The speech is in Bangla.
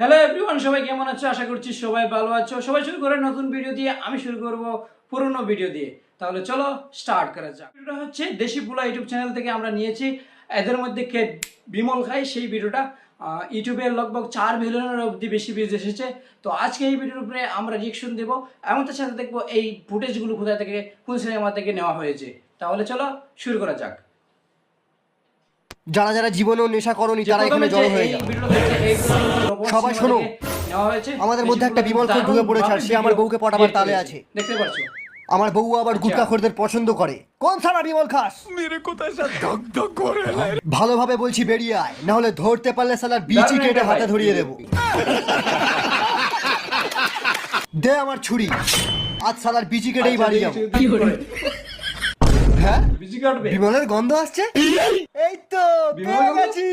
হ্যালো এভরিওয়ান, সবাই কেমন আছো? আশা করছি সবাই ভালো আছো। সবাই শুরু করে নতুন ভিডিও দিয়ে, আমি শুরু করব পুরনো ভিডিও দিয়ে। তাহলে চলো স্টার্ট করা যাক। ভিডিওটা হচ্ছে দেশি পোলা ইউটিউব চ্যানেল থেকে আমরা নিয়েছি। এদের মধ্যে কে বিমল খায় সেই ভিডিওটা ইউটিউবে লগভগ 4 মিলিয়নের অবধি বেশি ভিউজ এসেছে। তো আজকে এই ভিডিওর উপরে আমরা রিয়েকশন দেবো এবং তার সাথে দেখবো এই ফুটেজগুলো কোথায় থেকে, কোন সিনেমা থেকে নেওয়া হয়েছে। তাহলে চলো শুরু করা যাক। যারা যারা জীবনেও নেশা করনি তারা এখানে জড়ো হয়ে যাও। সবাই শোনো, আমাদের মধ্যে একটা বিমল খোর ঢুকে পড়েছে আর সে আমার বউকে পটাবার তালে আছে। দেখতে পাচ্ছ? আমার বউ আবার গুটখাখোরদের পছন্দ করে। কোন সারা বিমল খাস? मेरे को तो ऐसा धक धक हो रहा है। ভালোভাবে বলছি বেরিয়ে আয়, না হলে ধরতে পারলে সালার বিচি কেটে হাতে ধরিয়ে দেবো। দে আমার ছুরি, আজ সালার বিচি কেটেই বাড়ি যাবো। হ্যাঁ, বিজি কাটবে। বিমলের গন্ধ আসছে। এই তো পেয়ে গেছি।